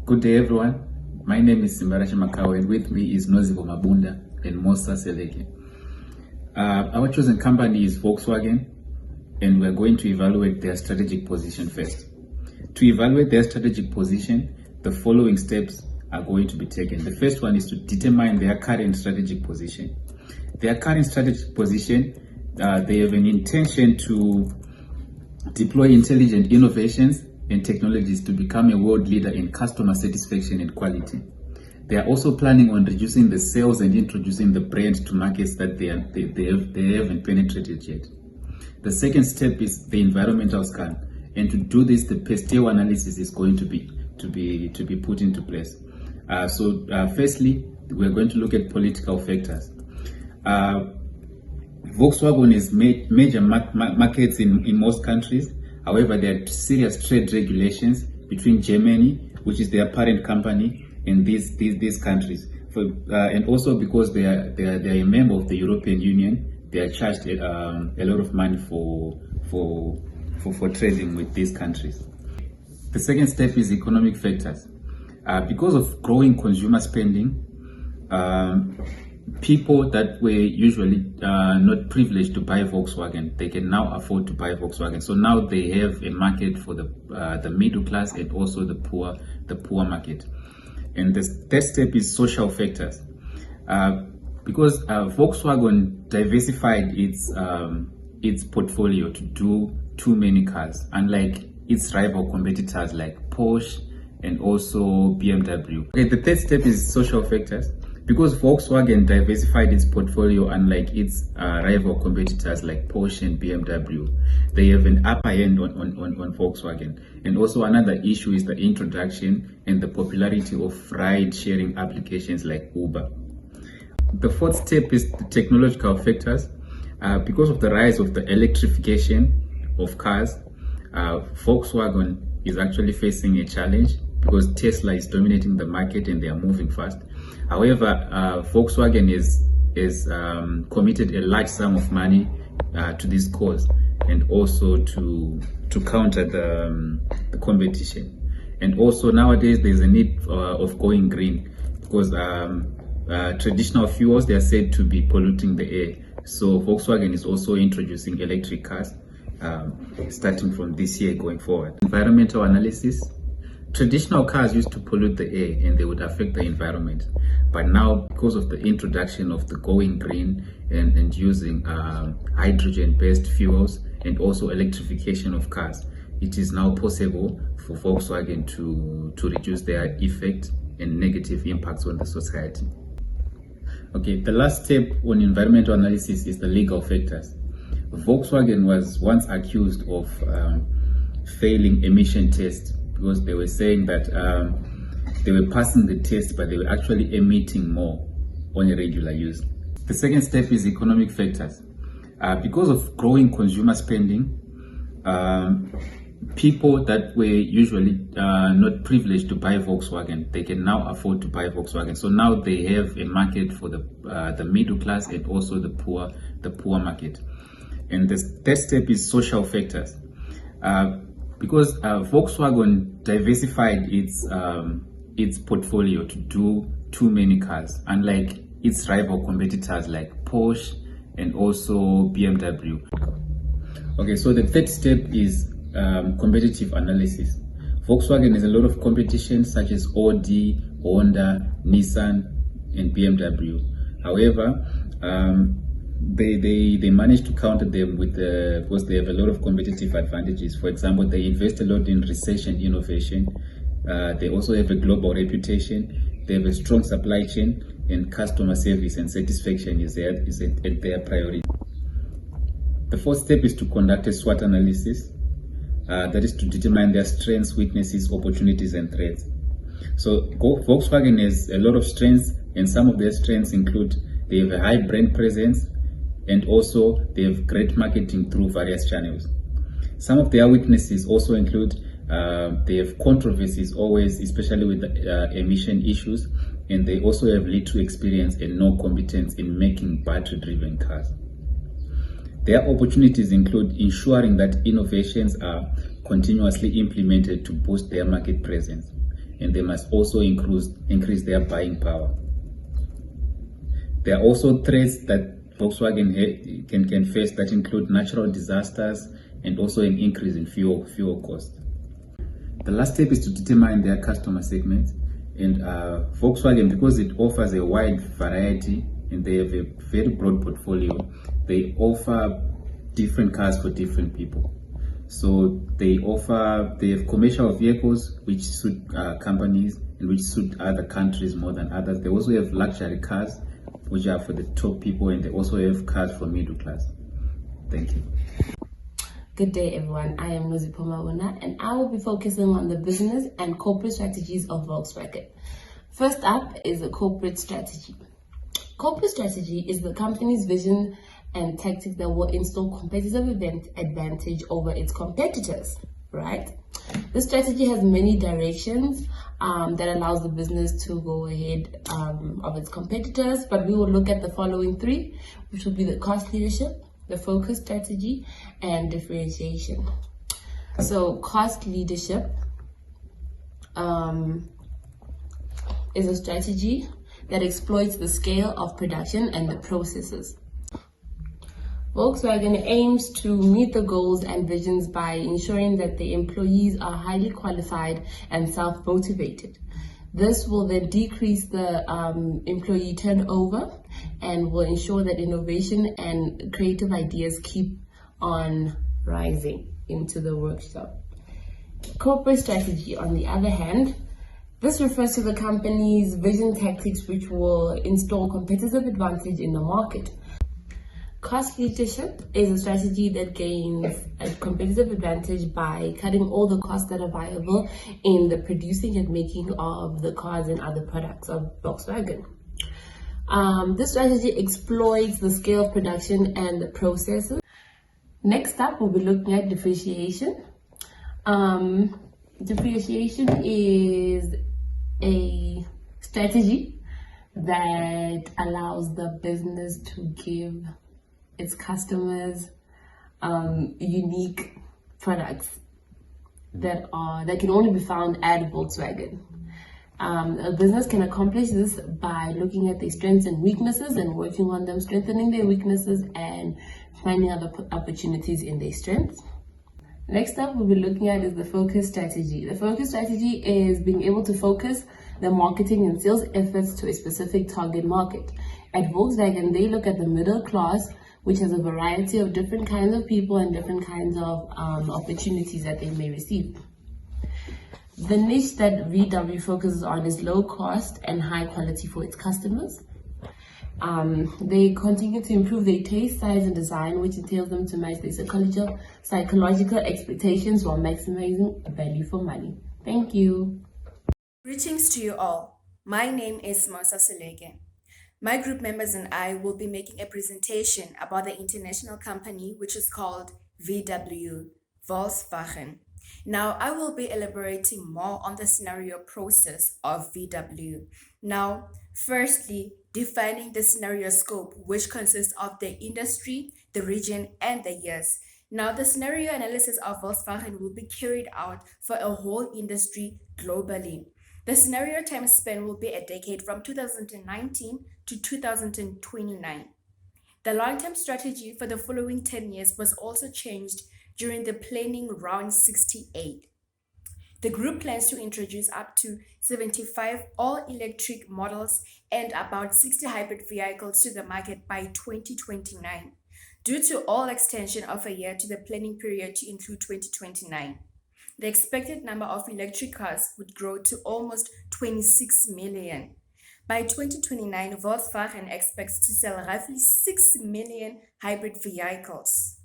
Good day, everyone. My name is Simbarashe Makawa, and with me is Nozipho, Mabunda, and Mosa, Seleke. Our chosen company is Volkswagen, and we're going to evaluate their strategic position first. To evaluate their strategic position, the following steps are going to be taken. The first one is to determine their current strategic position. Their current strategic position, they have an intention to deploy intelligent innovations and technologies to become a world leader in customer satisfaction and quality. They are also planning on reducing the sales and introducing the brand to markets that they haven't penetrated yet. The second step is the environmental scan, and to do this, the PESTEO analysis is going to be put into place. Firstly, we're going to look at political factors. Volkswagen is major markets in most countries. However, there are serious trade regulations between Germany, which is their parent company, and these countries. And also because they are a member of the European Union, they are charged a lot of money for trading with these countries. The second step is economic factors. Because of growing consumer spending, people that were usually not privileged to buy Volkswagen, they can now afford to buy Volkswagen. So now they have a market for the middle class and also the poor market. And the third step is social factors. Because Volkswagen diversified its portfolio to do too many cars, unlike its rival competitors like Porsche and also BMW. Okay, the third step is social factors. Because Volkswagen diversified its portfolio unlike its rival competitors like Porsche and BMW, they have an upper hand on Volkswagen. And also another issue is the introduction and the popularity of ride-sharing applications like Uber. The fourth step is the technological factors. Because of the rise of the electrification of cars, Volkswagen is actually facing a challenge because Tesla is dominating the market and they are moving fast. However, Volkswagen is committed a large sum of money to this cause, and also to counter the competition. And also nowadays there's a need of going green, because traditional fuels, they are said to be polluting the air. So Volkswagen is also introducing electric cars starting from this year going forward. Environmental analysis. Traditional cars used to pollute the air and they would affect the environment. But now, because of the introduction of the going green and using hydrogen-based fuels and also electrification of cars, it is now possible for Volkswagen to reduce their effect and negative impacts on the society. Okay, the last step on environmental analysis is the legal factors. Volkswagen was once accused of failing emission tests, because they were saying that they were passing the test, but they were actually emitting more on a regular use. The second step is economic factors. Because of growing consumer spending, people that were usually not privileged to buy Volkswagen, they can now afford to buy Volkswagen. So now they have a market for the middle class and also the poor market. And the third step is social factors. Because Volkswagen diversified its portfolio to do too many cars, unlike its rival competitors like Porsche and also BMW. Okay, so the third step is competitive analysis. Volkswagen has a lot of competition such as Audi, Honda, Nissan, and BMW. However, they managed to counter them because they have a lot of competitive advantages. For example, they invest a lot in research and innovation. They also have a global reputation. They have a strong supply chain, and customer service and satisfaction is at their priority. The fourth step is to conduct a SWOT analysis. That is to determine their strengths, weaknesses, opportunities, and threats. So Volkswagen has a lot of strengths, and some of their strengths include they have a high brand presence, and also they have great marketing through various channels. Some of their weaknesses also include they have controversies always, especially with the emission issues, and they also have little experience and no competence in making battery-driven cars. Their opportunities include ensuring that innovations are continuously implemented to boost their market presence, and they must also increase their buying power. There are also threats that Volkswagen can face that include natural disasters and also an increase in fuel cost. The last step is to determine their customer segment, and Volkswagen, because it offers a wide variety and they have a very broad portfolio, they offer different cars for different people. So they have commercial vehicles which suit companies and which suit other countries more than others. They also have luxury cars which are for the top people, and they also have cars for middle class. Thank you. Good day, everyone. I am Nozipho, Mabunda, and I will be focusing on the business and corporate strategies of Volkswagen. First up is the corporate strategy. Corporate strategy is the company's vision and tactics that will install competitive advantage over its competitors, right? This strategy has many directions that allows the business to go ahead of its competitors, but we will look at the following three, which will be the cost leadership, the focus strategy, and differentiation. So cost leadership is a strategy that exploits the scale of production and the processes. Volkswagen aims to meet the goals and visions by ensuring that the employees are highly qualified and self-motivated. This will then decrease the employee turnover and will ensure that innovation and creative ideas keep on rising into the workshop. Corporate strategy, on the other hand, this refers to the company's vision tactics which will install competitive advantage in the market. Cost leadership is a strategy that gains a competitive advantage by cutting all the costs that are viable in the producing and making of the cars and other products of Volkswagen. This strategy exploits the scale of production and the processes. Next up, we'll be looking at differentiation. Differentiation is a strategy that allows the business to give its customers unique products that can only be found at Volkswagen. A business can accomplish this by looking at their strengths and weaknesses and working on them, strengthening their weaknesses and finding other opportunities in their strengths. Next up, we'll be looking at is the focus strategy. The focus strategy is being able to focus the marketing and sales efforts to a specific target market. At Volkswagen, they look at the middle class, which has a variety of different kinds of people and different kinds of opportunities that they may receive. The niche that VW focuses on is low cost and high quality for its customers. They continue to improve their taste, size, and design, which entails them to match their psychological expectations while maximizing value for money. Thank you. Greetings to you all. My name is Mosa Seleke. My group members and I will be making a presentation about the international company which is called VW, Volkswagen. Now, I will be elaborating more on the scenario process of VW. Now, firstly, defining the scenario scope, which consists of the industry, the region, and the years. Now, the scenario analysis of Volkswagen will be carried out for a whole industry globally. The scenario time span will be a decade from 2019 to 2029. The long-term strategy for the following 10 years was also changed during the planning round 68. The group plans to introduce up to 75 all-electric models and about 60 hybrid vehicles to the market by 2029, due to all extension of a year to the planning period to include 2029. The expected number of electric cars would grow to almost 26 million. By 2029, Volkswagen expects to sell roughly 6 million hybrid vehicles.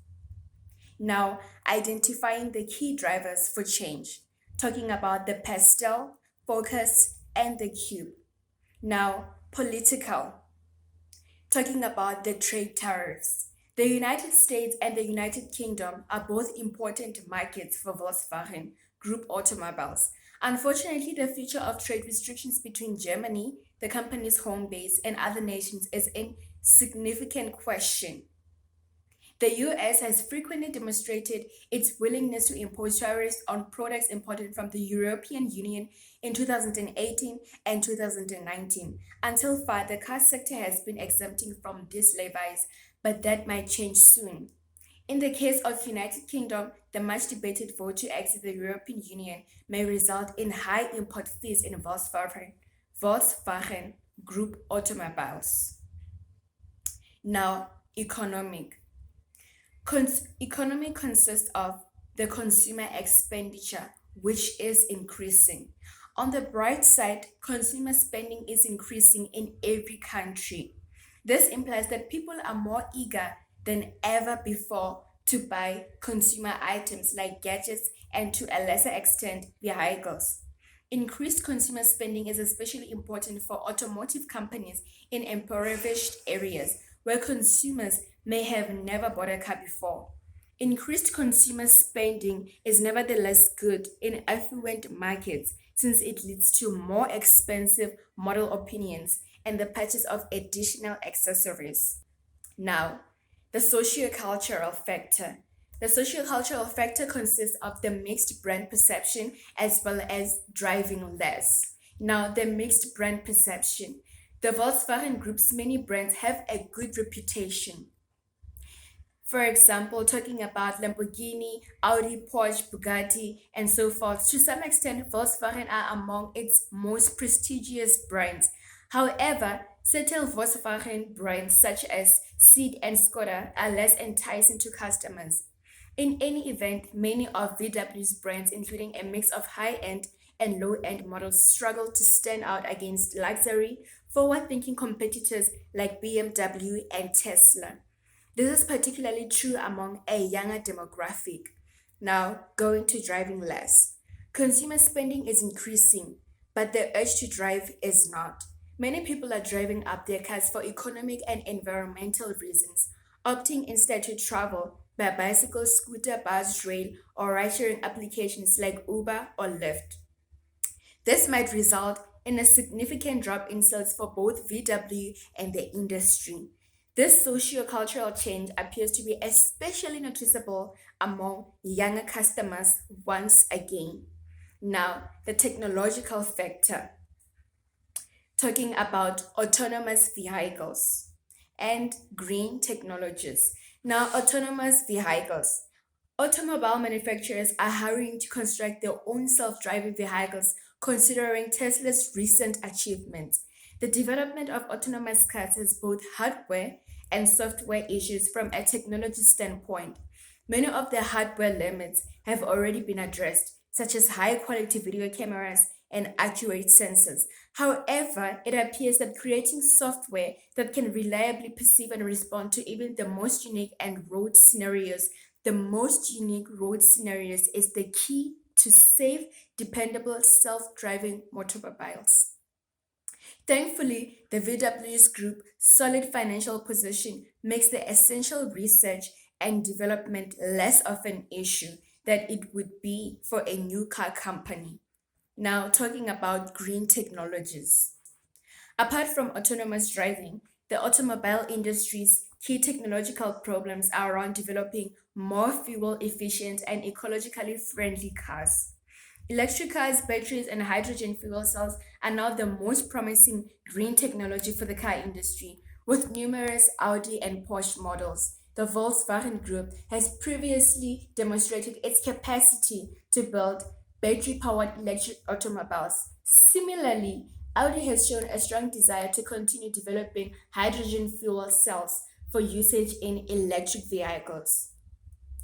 Now, identifying the key drivers for change, talking about the pastel, focus, and the cube. Now, political, talking about the trade tariffs. The United States and the United Kingdom are both important markets for Volkswagen Group automobiles. Unfortunately, the future of trade restrictions between Germany, the company's home base, and other nations is in significant question. The US has frequently demonstrated its willingness to impose tariffs on products imported from the European Union in 2018 and 2019. Until far, the car sector has been exempting from these levies, but that might change soon. In the case of United Kingdom, the much debated vote to exit the European Union may result in high import fees in Volkswagen Group automobiles. Now, economy consists of the consumer expenditure, which is increasing. On the bright side, consumer spending is increasing in every country. This implies that people are more eager than ever before to buy consumer items like gadgets and, to a lesser extent, vehicles. Increased consumer spending is especially important for automotive companies in impoverished areas where consumers may have never bought a car before. Increased consumer spending is nevertheless good in affluent markets since it leads to more expensive model opinions and the purchase of additional accessories. Now, the socio-cultural factor. The socio-cultural factor consists of the mixed brand perception as well as driving less. Now, the mixed brand perception. The Volkswagen Group's many brands have a good reputation. For example, talking about Lamborghini, Audi, Porsche, Bugatti, and so forth. To some extent, Volkswagen are among its most prestigious brands. However, certain Volkswagen brands such as Seat and Skoda are less enticing to customers. In any event, many of VW's brands, including a mix of high-end and low-end models, struggle to stand out against luxury, forward-thinking competitors like BMW and Tesla. This is particularly true among a younger demographic. Now, going to driving less. Consumer spending is increasing, but the urge to drive is not. Many people are driving up their cars for economic and environmental reasons, opting instead to travel by bicycle, scooter, bus, rail, or ride-sharing applications like Uber or Lyft. This might result in a significant drop in sales for both VW and the industry. This socio-cultural change appears to be especially noticeable among younger customers once again. Now, the technological factor. Talking about autonomous vehicles and green technologies. Now, autonomous vehicles. Automobile manufacturers are hurrying to construct their own self-driving vehicles, considering Tesla's recent achievements. The development of autonomous cars has both hardware and software issues from a technology standpoint. Many of the hardware limits have already been addressed, such as high-quality video cameras and accurate sensors. However, it appears that creating software that can reliably perceive and respond to even the most unique scenarios is the key to safe, dependable, self-driving automobiles. Thankfully, the VW's Group's solid financial position makes the essential research and development less of an issue than it would be for a new car company. Now, talking about green technologies. Apart from autonomous driving, the automobile industry's key technological problems are around developing more fuel-efficient and ecologically friendly cars. Electric cars, batteries, and hydrogen fuel cells are now the most promising green technology for the car industry, with numerous Audi and Porsche models. The Volkswagen Group has previously demonstrated its capacity to build battery-powered electric automobiles. Similarly, Audi has shown a strong desire to continue developing hydrogen fuel cells for usage in electric vehicles.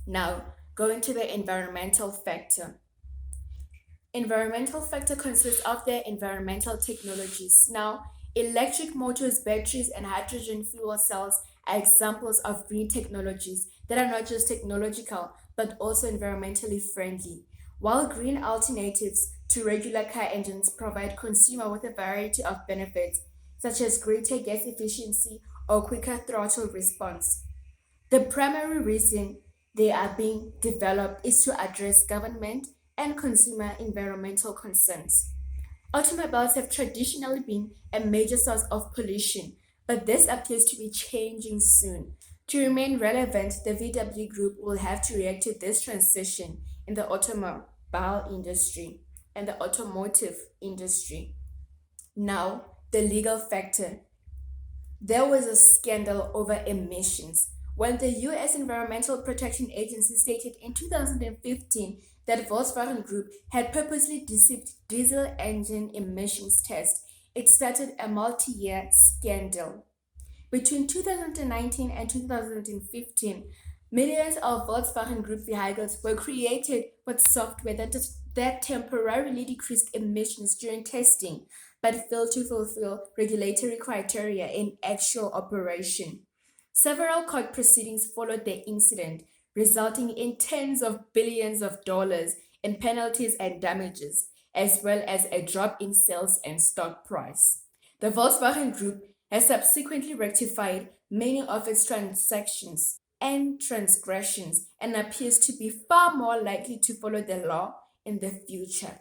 Now, going to the environmental factor. Environmental factor consists of the environmental technologies. Now, electric motors, batteries, and hydrogen fuel cells are examples of green technologies that are not just technological, but also environmentally friendly. While green alternatives to regular car engines provide consumer with a variety of benefits, such as greater gas efficiency or quicker throttle response, the primary reason they are being developed is to address government and consumer environmental concerns. Automobiles have traditionally been a major source of pollution, but this appears to be changing soon. To remain relevant, the VW Group will have to react to this transition in the automobile industry and the automotive industry. Now, the legal factor. There was a scandal over emissions when the US Environmental Protection Agency stated in 2015 that Volkswagen Group had purposely deceived diesel engine emissions tests. It started a multi-year scandal. Between 2019 and 2015, millions of Volkswagen Group vehicles were created with software that temporarily decreased emissions during testing, but failed to fulfill regulatory criteria in actual operation. Several court proceedings followed the incident, resulting in tens of billions of dollars in penalties and damages, as well as a drop in sales and stock price. The Volkswagen Group has subsequently rectified many of its transactions and transgressions and appears to be far more likely to follow the law in the future.